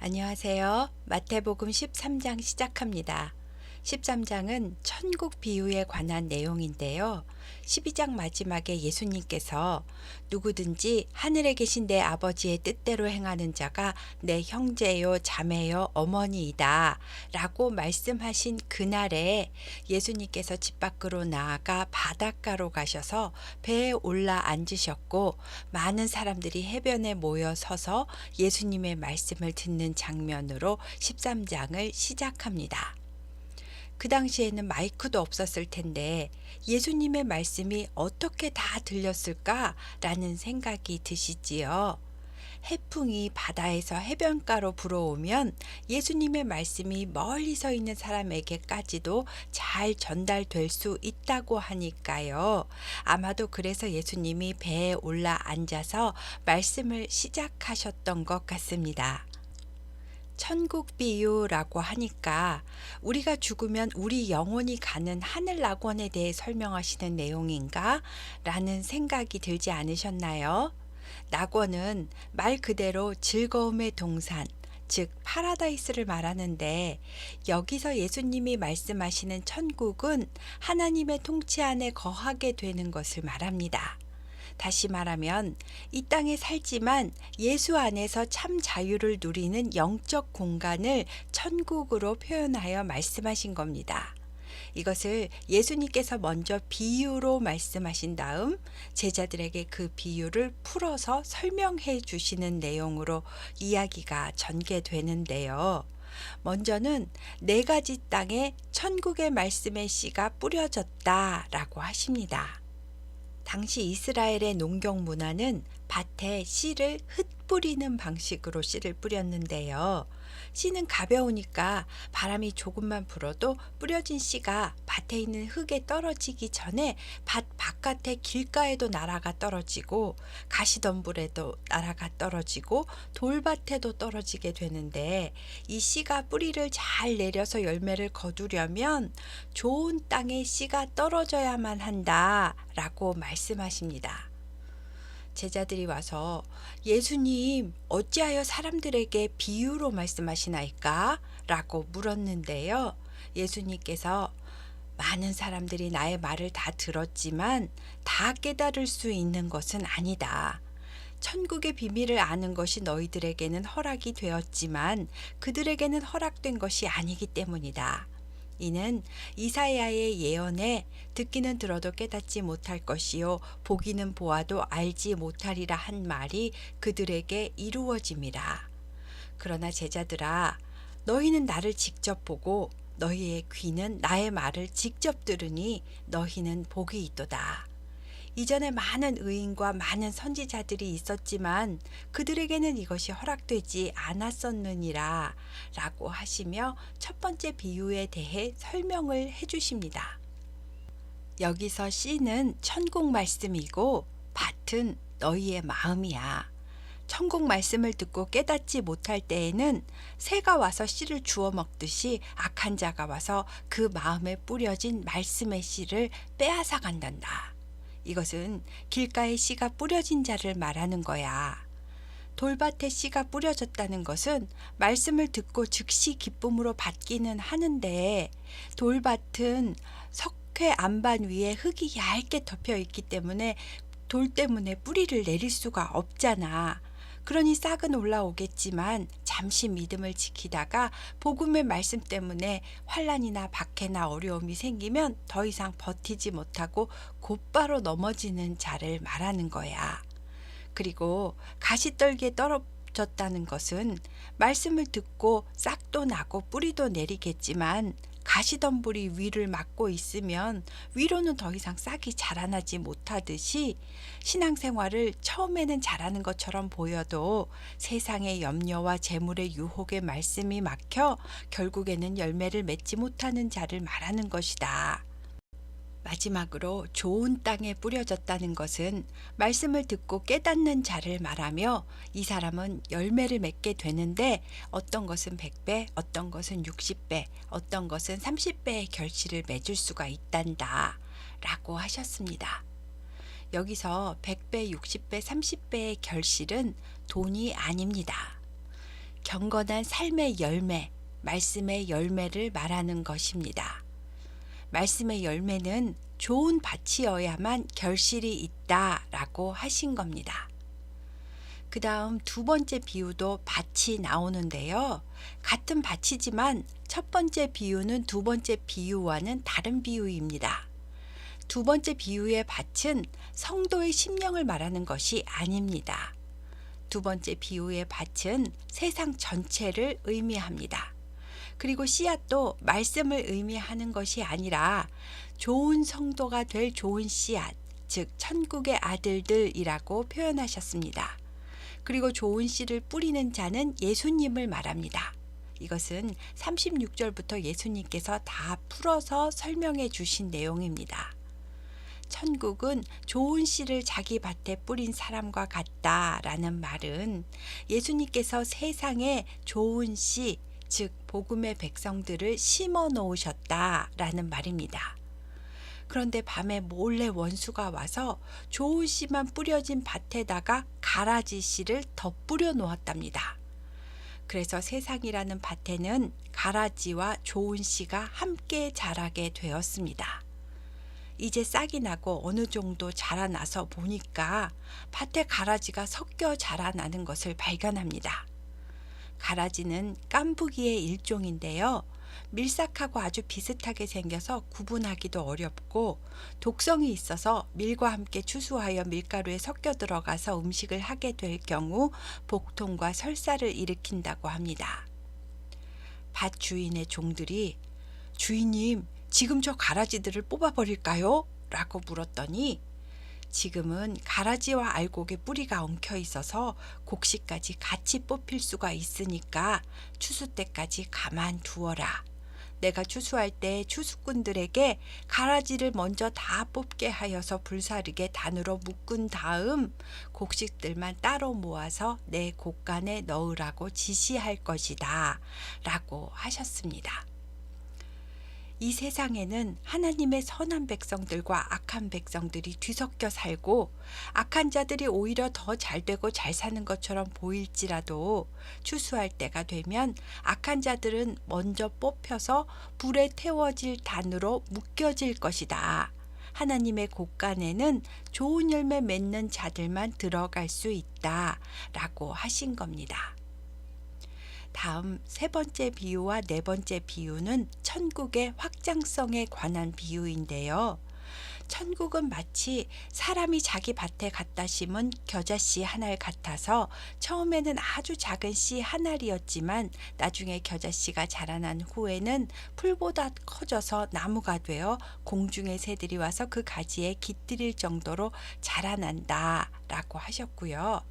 안녕하세요. 마태복음 13장 시작합니다. 13장은 천국 비유에 관한 내용인데요. 12장 마지막에 예수님께서 누구든지 하늘에 계신 내 아버지의 뜻대로 행하는 자가 내 형제요, 자매요, 어머니이다 라고 말씀하신 그날에 예수님께서 집 밖으로 나아가 바닷가로 가셔서 배에 올라 앉으셨고 많은 사람들이 해변에 모여 서서 예수님의 말씀을 듣는 장면으로 13장을 시작합니다. 그 당시에는 마이크도 없었을 텐데 예수님의 말씀이 어떻게 다 들렸을까라는 생각이 드시지요. 해풍이 바다에서 해변가로 불어오면 예수님의 말씀이 멀리 서 있는 사람에게까지도 잘 전달될 수 있다고 하니까요. 아마도 그래서 예수님이 배에 올라 앉아서 말씀을 시작하셨던 것 같습니다. 천국 비유라고 하니까 우리가 죽으면 우리 영혼이 가는 하늘 낙원에 대해 설명하시는 내용인가? 라는 생각이 들지 않으셨나요? 낙원은 말 그대로 즐거움의 동산, 즉 파라다이스를 말하는데 여기서 예수님이 말씀하시는 천국은 하나님의 통치 안에 거하게 되는 것을 말합니다. 다시 말하면 이 땅에 살지만 예수 안에서 참 자유를 누리는 영적 공간을 천국으로 표현하여 말씀하신 겁니다. 이것을 예수님께서 먼저 비유로 말씀하신 다음 제자들에게 그 비유를 풀어서 설명해 주시는 내용으로 이야기가 전개되는데요. 먼저는 네 가지 땅에 천국의 말씀의 씨가 뿌려졌다라고 하십니다. 당시 이스라엘의 농경 문화는 밭에 씨를 흩뿌리는 방식으로 씨를 뿌렸는데요. 씨는 가벼우니까 바람이 조금만 불어도 뿌려진 씨가 밭에 있는 흙에 떨어지기 전에 밭 바깥의 길가에도 날아가 떨어지고 가시덤불에도 날아가 떨어지고 돌밭에도 떨어지게 되는데 이 씨가 뿌리를 잘 내려서 열매를 거두려면 좋은 땅에 씨가 떨어져야만 한다라고 말씀하십니다. 제자들이 와서 예수님 어찌하여 사람들에게 비유로 말씀하시나이까? 라고 물었는데요. 예수님께서 많은 사람들이 나의 말을 다 들었지만 다 깨달을 수 있는 것은 아니다. 천국의 비밀을 아는 것이 너희들에게는 허락이 되었지만 그들에게는 허락된 것이 아니기 때문이다. 이는 이사야의 예언에 듣기는 들어도 깨닫지 못할 것이요 보기는 보아도 알지 못하리라 한 말이 그들에게 이루어짐이라. 그러나 제자들아 너희는 나를 직접 보고 너희의 귀는 나의 말을 직접 들으니 너희는 복이 있도다. 이전에 많은 의인과 많은 선지자들이 있었지만 그들에게는 이것이 허락되지 않았었느니라 라고 하시며 첫 번째 비유에 대해 설명을 해주십니다. 여기서 씨는 천국 말씀이고 밭은 너희의 마음이야. 천국 말씀을 듣고 깨닫지 못할 때에는 새가 와서 씨를 주워 먹듯이 악한 자가 와서 그 마음에 뿌려진 말씀의 씨를 빼앗아 간단다. 이것은 길가에 씨가 뿌려진 자를 말하는 거야. 돌밭에 씨가 뿌려졌다는 것은 말씀을 듣고 즉시 기쁨으로 받기는 하는데 돌밭은 석회 안반 위에 흙이 얇게 덮여 있기 때문에 돌 때문에 뿌리를 내릴 수가 없잖아. 그러니 싹은 올라오겠지만 잠시 믿음을 지키다가 복음의 말씀 때문에 환난이나 박해나 어려움이 생기면 더 이상 버티지 못하고 곧바로 넘어지는 자를 말하는 거야. 그리고 가시떨기에 떨어졌다는 것은 말씀을 듣고 싹도 나고 뿌리도 내리겠지만 가시덤불이 위를 막고 있으면 위로는 더 이상 싹이 자라나지 못하듯이 신앙생활을 처음에는 잘하는 것처럼 보여도 세상의 염려와 재물의 유혹에 말씀이 막혀 결국에는 열매를 맺지 못하는 자를 말하는 것이다. 마지막으로 좋은 땅에 뿌려졌다는 것은 말씀을 듣고 깨닫는 자를 말하며 이 사람은 열매를 맺게 되는데 어떤 것은 100배, 어떤 것은 60배, 어떤 것은 30배의 결실을 맺을 수가 있단다 라고 하셨습니다. 여기서 100배, 60배, 30배의 결실은 돈이 아닙니다. 경건한 삶의 열매, 말씀의 열매를 말하는 것입니다. 말씀의 열매는 좋은 밭이어야만 결실이 있다라고 하신 겁니다. 그 다음 두 번째 비유도 밭이 나오는데요. 같은 밭이지만 첫 번째 비유는 두 번째 비유와는 다른 비유입니다. 두 번째 비유의 밭은 성도의 심령을 말하는 것이 아닙니다. 두 번째 비유의 밭은 세상 전체를 의미합니다. 그리고 씨앗도 말씀을 의미하는 것이 아니라 좋은 성도가 될 좋은 씨앗, 즉 천국의 아들들이라고 표현하셨습니다. 그리고 좋은 씨를 뿌리는 자는 예수님을 말합니다. 이것은 36절부터 예수님께서 다 풀어서 설명해 주신 내용입니다. 천국은 좋은 씨를 자기 밭에 뿌린 사람과 같다라는 말은 예수님께서 세상에 좋은 씨, 즉 복음의 백성들을 심어 놓으셨다라는 말입니다. 그런데 밤에 몰래 원수가 와서 좋은 씨만 뿌려진 밭에다가 가라지 씨를 더 뿌려 놓았답니다. 그래서 세상이라는 밭에는 가라지와 좋은 씨가 함께 자라게 되었습니다. 이제 싹이 나고 어느 정도 자라나서 보니까 밭에 가라지가 섞여 자라나는 것을 발견합니다. 가라지는 깐부기의 일종인데요. 밀싹하고 아주 비슷하게 생겨서 구분하기도 어렵고 독성이 있어서 밀과 함께 추수하여 밀가루에 섞여 들어가서 음식을 하게 될 경우 복통과 설사를 일으킨다고 합니다. 밭 주인의 종들이 주인님, 지금 저 가라지들을 뽑아버릴까요? 라고 물었더니 지금은 가라지와 알곡의 뿌리가 엉켜 있어서 곡식까지 같이 뽑힐 수가 있으니까 추수 때까지 가만두어라. 내가 추수할 때 추수꾼들에게 가라지를 먼저 다 뽑게 하여서 불사르게 단으로 묶은 다음 곡식들만 따로 모아서 내 곡간에 넣으라고 지시할 것이다. 라고 하셨습니다. 이 세상에는 하나님의 선한 백성들과 악한 백성들이 뒤섞여 살고 악한 자들이 오히려 더 잘되고 잘 사는 것처럼 보일지라도 추수할 때가 되면 악한 자들은 먼저 뽑혀서 불에 태워질 단으로 묶여질 것이다. 하나님의 곡간에는 좋은 열매 맺는 자들만 들어갈 수 있다. 라고 하신 겁니다. 다음 세 번째 비유와 네 번째 비유는 천국의 확장성에 관한 비유인데요. 천국은 마치 사람이 자기 밭에 갖다 심은 겨자씨 한 알 같아서 처음에는 아주 작은 씨 한 알이었지만 나중에 겨자씨가 자라난 후에는 풀보다 커져서 나무가 되어 공중의 새들이 와서 그 가지에 깃들일 정도로 자라난다 라고 하셨고요.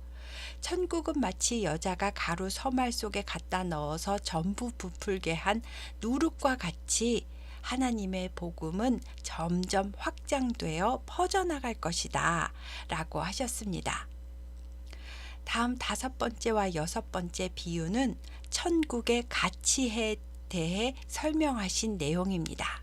천국은 마치 여자가 가루 서말 속에 갖다 넣어서 전부 부풀게 한 누룩과 같이 하나님의 복음은 점점 확장되어 퍼져나갈 것이다 라고 하셨습니다. 다음 다섯 번째와 여섯 번째 비유는 천국의 가치에 대해 설명하신 내용입니다.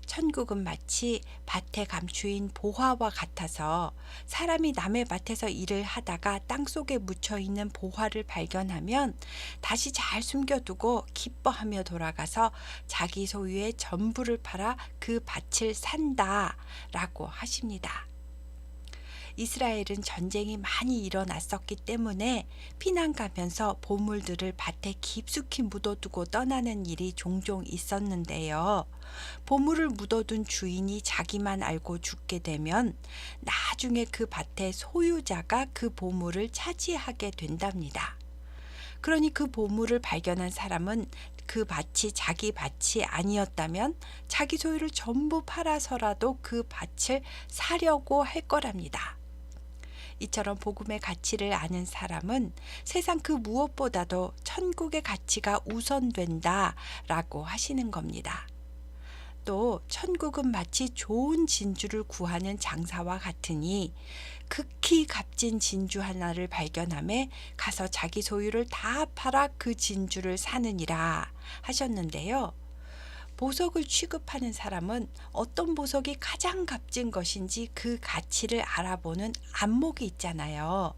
천국은 마치 밭에 감추인 보화와 같아서 사람이 남의 밭에서 일을 하다가 땅속에 묻혀있는 보화를 발견하면 다시 잘 숨겨두고 기뻐하며 돌아가서 자기 소유의 전부를 팔아 그 밭을 산다 라고 하십니다. 이스라엘은 전쟁이 많이 일어났었기 때문에 피난 가면서 보물들을 밭에 깊숙이 묻어두고 떠나는 일이 종종 있었는데요. 보물을 묻어둔 주인이 자기만 알고 죽게 되면 나중에 그 밭의 소유자가 그 보물을 차지하게 된답니다. 그러니 그 보물을 발견한 사람은 그 밭이 자기 밭이 아니었다면 자기 소유를 전부 팔아서라도 그 밭을 사려고 할 거랍니다. 이처럼 복음의 가치를 아는 사람은 세상 그 무엇보다도 천국의 가치가 우선된다 라고 하시는 겁니다. 또 천국은 마치 좋은 진주를 구하는 장사와 같으니 극히 값진 진주 하나를 발견함에 가서 자기 소유를 다 팔아 그 진주를 사느니라 하셨는데요. 보석을 취급하는 사람은 어떤 보석이 가장 값진 것인지 그 가치를 알아보는 안목이 있잖아요.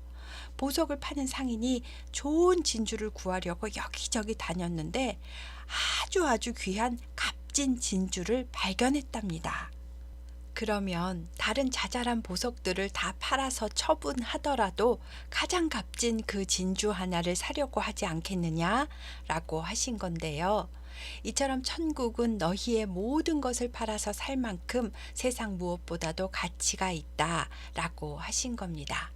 보석을 파는 상인이 좋은 진주를 구하려고 여기저기 다녔는데 아주 귀한 값진 진주를 발견했답니다. 그러면 다른 자잘한 보석들을 다 팔아서 처분하더라도 가장 값진 그 진주 하나를 사려고 하지 않겠느냐? 라고 하신 건데요. 이처럼 천국은 너희의 모든 것을 팔아서 살 만큼 세상 무엇보다도 가치가 있다 라고 하신 겁니다.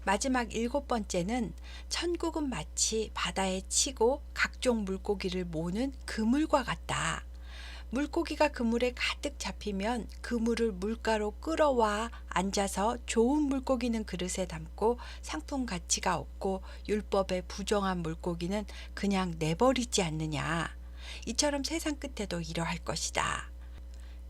마지막 7번째는 천국은 마치 바다에 치고 각종 물고기를 모으는 그물과 같다. 물고기가 그물에 가득 잡히면 그물을 물가로 끌어와 앉아서 좋은 물고기는 그릇에 담고 상품 가치가 없고 율법에 부정한 물고기는 그냥 내버리지 않느냐. 이처럼 세상 끝에도 이러할 것이다.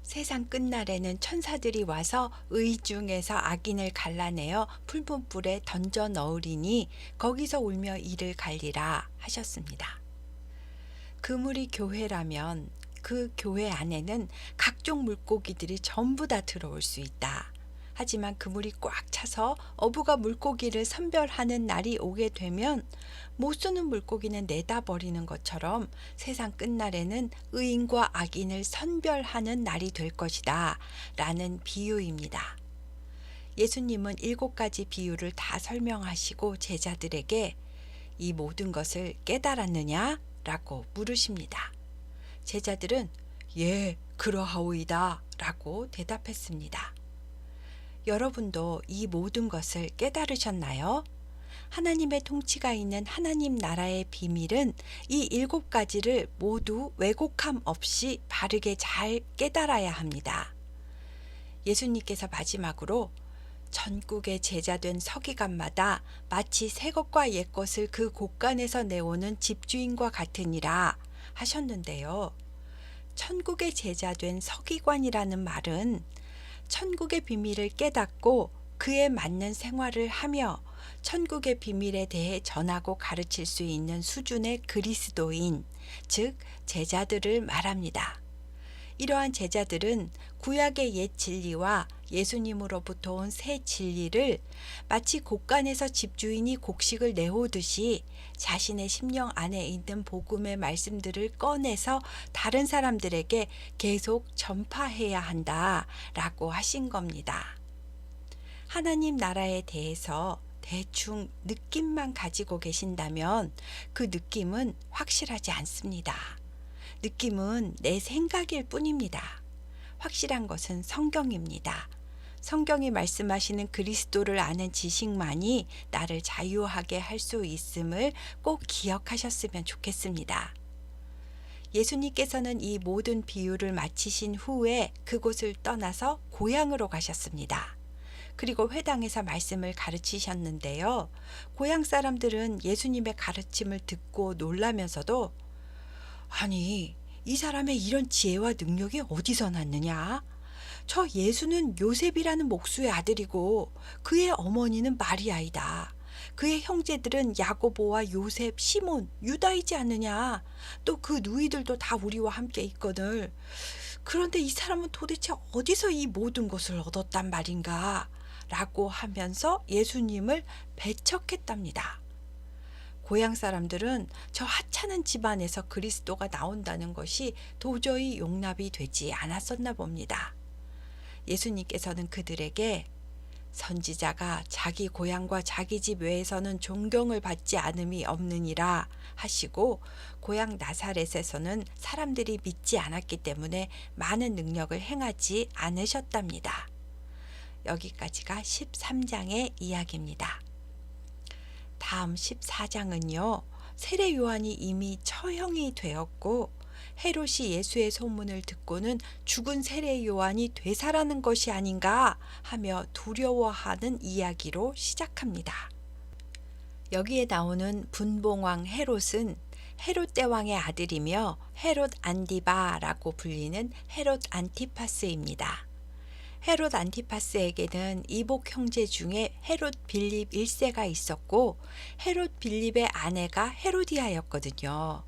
세상 끝날에는 천사들이 와서 의 중에서 악인을 갈라내어 풀문 불에 던져 넣으리니 거기서 울며 이를 갈리라 하셨습니다. 그물이 교회라면 그 교회 안에는 각종 물고기들이 전부 다 들어올 수 있다. 하지만 그물이 꽉 차서 어부가 물고기를 선별하는 날이 오게 되면 못 쏘는 물고기는 내다 버리는 것처럼 세상 끝날에는 의인과 악인을 선별하는 날이 될 것이다 라는 비유입니다. 예수님은 7가지 비유를 다 설명하시고 제자들에게 이 모든 것을 깨달았느냐? 라고 물으십니다. 제자들은 예, 그러하오이다 라고 대답했습니다. 여러분도 이 모든 것을 깨달으셨나요? 하나님의 통치가 있는 하나님 나라의 비밀은 이 7가지를 모두 왜곡함 없이 바르게 잘 깨달아야 합니다. 예수님께서 마지막으로 전국의 제자된 서기관마다 마치 새 것과 옛 것을 그 곳간에서 내오는 집주인과 같으니라 하셨는데요. 천국의 제자된 서기관이라는 말은 천국의 비밀을 깨닫고 그에 맞는 생활을 하며 천국의 비밀에 대해 전하고 가르칠 수 있는 수준의 그리스도인, 즉 제자들을 말합니다. 이러한 제자들은 구약의 옛 진리와 예수님으로부터 온 새 진리를 마치 곡간에서 집주인이 곡식을 내오듯이 자신의 심령 안에 있는 복음의 말씀들을 꺼내서 다른 사람들에게 계속 전파해야 한다라고 하신 겁니다. 하나님 나라에 대해서 대충 느낌만 가지고 계신다면 그 느낌은 확실하지 않습니다. 느낌은 내 생각일 뿐입니다. 확실한 것은 성경입니다. 성경이 말씀하시는 그리스도를 아는 지식만이 나를 자유하게 할 수 있음을 꼭 기억하셨으면 좋겠습니다. 예수님께서는 이 모든 비유를 마치신 후에 그곳을 떠나서 고향으로 가셨습니다. 그리고 회당에서 말씀을 가르치셨는데요. 고향 사람들은 예수님의 가르침을 듣고 놀라면서도 아니, 이 사람의 이런 지혜와 능력이 어디서 났느냐? 저 예수는 요셉이라는 목수의 아들이고 그의 어머니는 마리아이다. 그의 형제들은 야고보와 요셉, 시몬, 유다이지 않느냐? 또 그 누이들도 다 우리와 함께 있거늘. 그런데 이 사람은 도대체 어디서 이 모든 것을 얻었단 말인가? 라고 하면서 예수님을 배척했답니다. 고향 사람들은 저 하찮은 집안에서 그리스도가 나온다는 것이 도저히 용납이 되지 않았었나 봅니다. 예수님께서는 그들에게 선지자가 자기 고향과 자기 집 외에서는 존경을 받지 않음이 없느니라 하시고 고향 나사렛에서는 사람들이 믿지 않았기 때문에 많은 능력을 행하지 않으셨답니다. 여기까지가 13장의 이야기입니다. 다음 14장은요. 세례 요한이 이미 처형이 되었고 헤롯이 예수의 소문을 듣고는 죽은 세례 요한이 되살아난 것이 아닌가 하며 두려워하는 이야기로 시작합니다. 여기에 나오는 분봉왕 헤롯은 헤롯 대왕의 아들이며 헤롯 안디바라고 불리는 헤롯 안티파스입니다. 헤롯 안티파스에게는 이복 형제 중에 헤롯 빌립 1세가 있었고 헤롯 빌립의 아내가 헤로디아였거든요.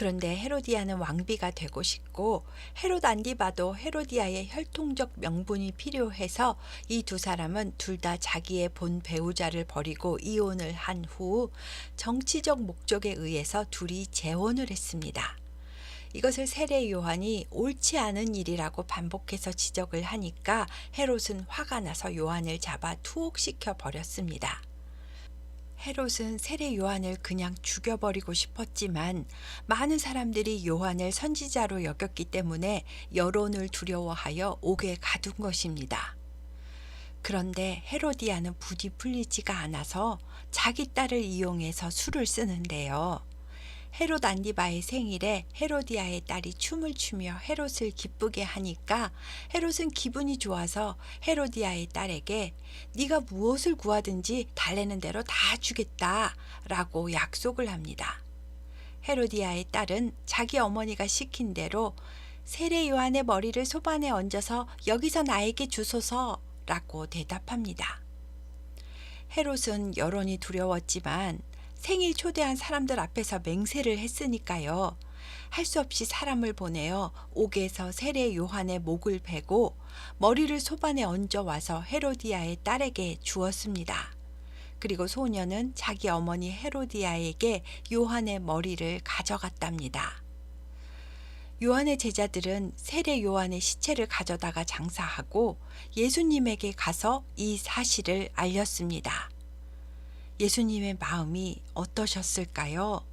그런데 헤로디아는 왕비가 되고 싶고 헤롯 안디바도 헤로디아의 혈통적 명분이 필요해서 이 두 사람은 둘 다 자기의 본 배우자를 버리고 이혼을 한 후 정치적 목적에 의해서 둘이 재혼을 했습니다. 이것을 세례 요한이 옳지 않은 일이라고 반복해서 지적을 하니까 헤롯은 화가 나서 요한을 잡아 투옥시켜 버렸습니다. 헤롯은 세례 요한을 그냥 죽여버리고 싶었지만 많은 사람들이 요한을 선지자로 여겼기 때문에 여론을 두려워하여 옥에 가둔 것입니다. 그런데 헤로디아는 부디 풀리지가 않아서 자기 딸을 이용해서 수를 쓰는데요. 헤롯 안디바의 생일에 헤로디아의 딸이 춤을 추며 헤롯을 기쁘게 하니까 헤롯은 기분이 좋아서 헤로디아의 딸에게 네가 무엇을 구하든지 달래는 대로 다 주겠다 라고 약속을 합니다. 헤로디아의 딸은 자기 어머니가 시킨 대로 세례 요한의 머리를 소반에 얹어서 여기서 나에게 주소서 라고 대답합니다. 헤롯은 여론이 두려웠지만 생일 초대한 사람들 앞에서 맹세를 했으니까요. 할 수 없이 사람을 보내어 옥에서 세례 요한의 목을 베고 머리를 소반에 얹어 와서 헤로디아의 딸에게 주었습니다. 그리고 소녀는 자기 어머니 헤로디아에게 요한의 머리를 가져갔답니다. 요한의 제자들은 세례 요한의 시체를 가져다가 장사하고 예수님에게 가서 이 사실을 알렸습니다. 예수님의 마음이 어떠셨을까요?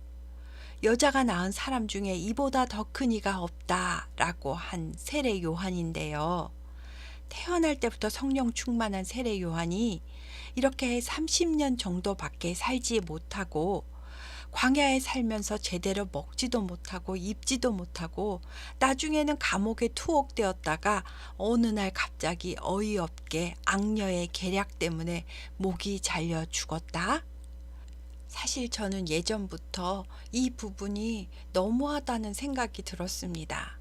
여자가 낳은 사람 중에 이보다 더 큰 이가 없다라고 한 세례 요한인데요. 태어날 때부터 성령 충만한 세례 요한이 이렇게 30년 정도밖에 살지 못하고 광야에 살면서 제대로 먹지도 못하고 입지도 못하고 나중에는 감옥에 투옥되었다가 어느 날 갑자기 어이없게 악녀의 계략 때문에 목이 잘려 죽었다? 사실 저는 예전부터 이 부분이 너무하다는 생각이 들었습니다.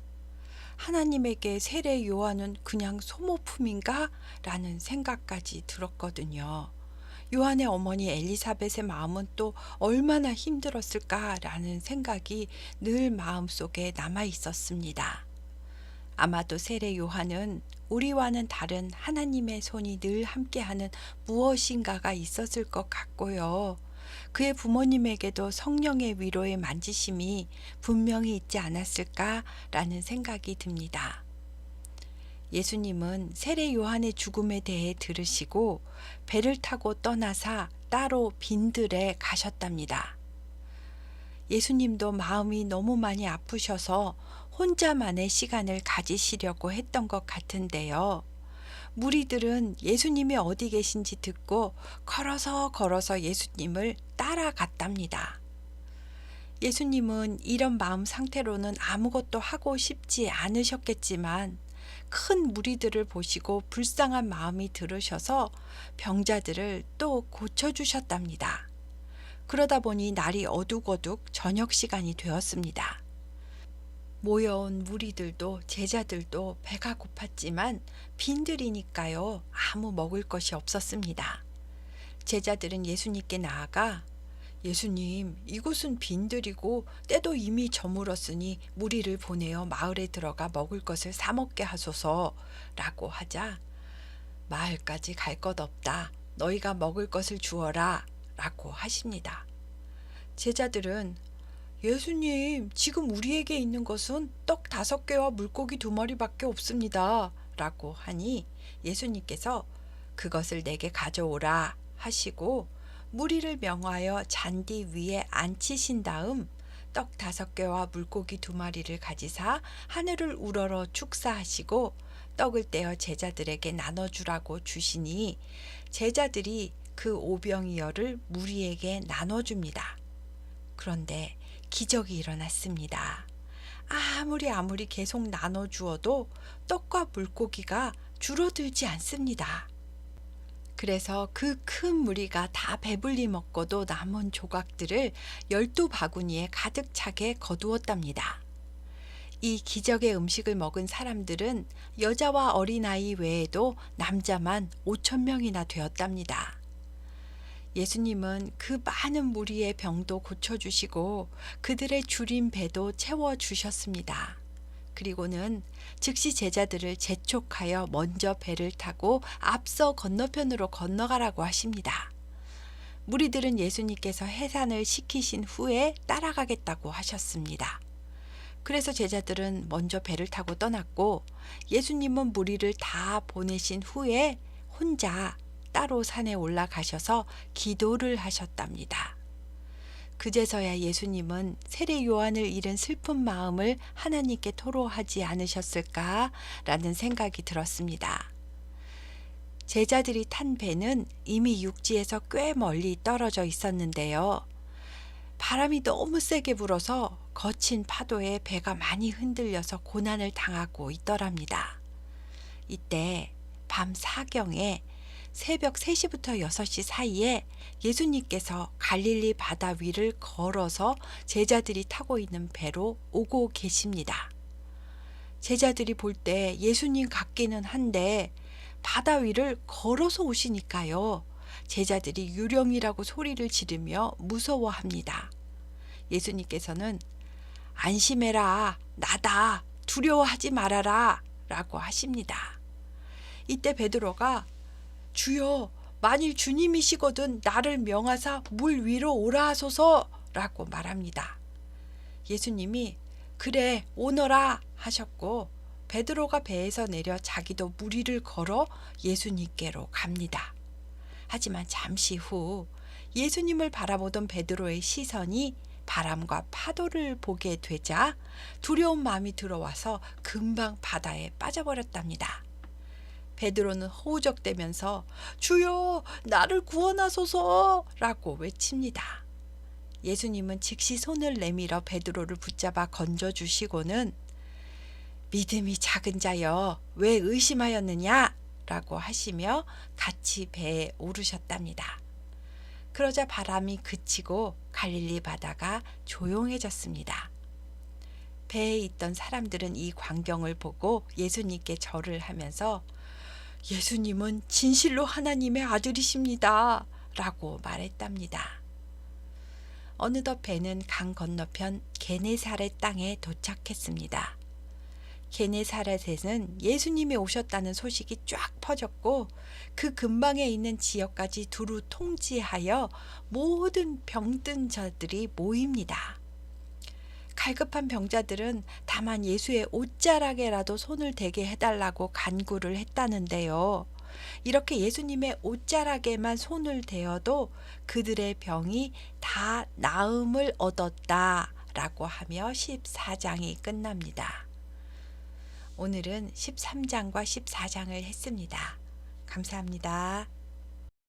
하나님에게 세례 요한은 그냥 소모품인가? 라는 생각까지 들었거든요. 요한의 어머니 엘리사벳의 마음은 또 얼마나 힘들었을까라는 생각이 늘 마음속에 남아 있었습니다. 아마도 세례 요한은 우리와는 다른 하나님의 손이 늘 함께하는 무엇인가가 있었을 것 같고요. 그의 부모님에게도 성령의 위로의 만지심이 분명히 있지 않았을까라는 생각이 듭니다. 예수님은 세례 요한의 죽음에 대해 들으시고 배를 타고 떠나사 따로 빈들에 가셨답니다. 예수님도 마음이 너무 많이 아프셔서 혼자만의 시간을 가지시려고 했던 것 같은데요. 무리들은 예수님이 어디 계신지 듣고 걸어서 예수님을 따라갔답니다. 예수님은 이런 마음 상태로는 아무것도 하고 싶지 않으셨겠지만 큰 무리들을 보시고 불쌍한 마음이 들으셔서 병자들을 또 고쳐주셨답니다. 그러다 보니 날이 어둑어둑 저녁 시간이 되었습니다. 모여온 무리들도 제자들도 배가 고팠지만 빈들이니까요. 아무 먹을 것이 없었습니다. 제자들은 예수님께 나아가 예수님, 이곳은 빈들이고 때도 이미 저물었으니 무리를 보내어 마을에 들어가 먹을 것을 사 먹게 하소서 라고 하자 마을까지 갈 것 없다. 너희가 먹을 것을 주어라 라고 하십니다. 제자들은 예수님, 지금 우리에게 있는 것은 떡 5개와 물고기 2마리밖에 없습니다 라고 하니 예수님께서 그것을 내게 가져오라 하시고 무리를 명하여 잔디 위에 앉히신 다음 떡 5개와 물고기 2마리를 가지사 하늘을 우러러 축사하시고 떡을 떼어 제자들에게 나눠주라고 주시니 제자들이 그 오병이어를 무리에게 나눠줍니다. 그런데 기적이 일어났습니다. 아무리 계속 나눠주어도 떡과 물고기가 줄어들지 않습니다. 그래서 그 큰 무리가 다 배불리 먹고도 남은 조각들을 12바구니에 가득 차게 거두었답니다. 이 기적의 음식을 먹은 사람들은 여자와 어린아이 외에도 남자만 5,000명이나 되었답니다. 예수님은 그 많은 무리의 병도 고쳐주시고 그들의 줄인 배도 채워주셨습니다. 그리고는 즉시 제자들을 재촉하여 먼저 배를 타고 앞서 건너편으로 건너가라고 하십니다. 무리들은 예수님께서 해산을 시키신 후에 따라가겠다고 하셨습니다. 그래서 제자들은 먼저 배를 타고 떠났고 예수님은 무리를 다 보내신 후에 혼자 따로 산에 올라가셔서 기도를 하셨답니다. 그제서야 예수님은 세례 요한을 잃은 슬픈 마음을 하나님께 토로하지 않으셨을까라는 생각이 들었습니다. 제자들이 탄 배는 이미 육지에서 꽤 멀리 떨어져 있었는데요. 바람이 너무 세게 불어서 거친 파도에 배가 많이 흔들려서 고난을 당하고 있더랍니다. 이때 밤 사경에 새벽 3시부터 6시 사이에 예수님께서 갈릴리 바다 위를 걸어서 제자들이 타고 있는 배로 오고 계십니다. 제자들이 볼 때 예수님 같기는 한데 바다 위를 걸어서 오시니까요. 제자들이 유령이라고 소리를 지르며 무서워합니다. 예수님께서는 안심해라, 나다, 두려워하지 말아라 라고 하십니다. 이때 베드로가 주여, 만일 주님이시거든 나를 명하사 물 위로 오라 하소서 라고 말합니다. 예수님이 그래 오너라 하셨고 베드로가 배에서 내려 자기도 물 위를 걸어 예수님께로 갑니다. 하지만 잠시 후 예수님을 바라보던 베드로의 시선이 바람과 파도를 보게 되자 두려운 마음이 들어와서 금방 바다에 빠져버렸답니다. 베드로는 허우적대면서 주여 나를 구원하소서 라고 외칩니다. 예수님은 즉시 손을 내밀어 베드로를 붙잡아 건져주시고는 믿음이 작은 자여 왜 의심하였느냐 라고 하시며 같이 배에 오르셨답니다. 그러자 바람이 그치고 갈릴리 바다가 조용해졌습니다. 배에 있던 사람들은 이 광경을 보고 예수님께 절을 하면서 예수님은 진실로 하나님의 아들이십니다 라고 말했답니다. 어느덧 배는 강 건너편 게네사렛 땅에 도착했습니다. 게네사렛에는 예수님이 오셨다는 소식이 쫙 퍼졌고 그 근방에 있는 지역까지 두루 통지하여 모든 병든 자들이 모입니다. 갈급한 병자들은 다만 예수의 옷자락에라도 손을 대게 해달라고 간구를 했다는데요. 이렇게 예수님의 옷자락에만 손을 대어도 그들의 병이 다 나음을 얻었다라고 하며 14장이 끝납니다. 오늘은 13장과 14장을 했습니다. 감사합니다.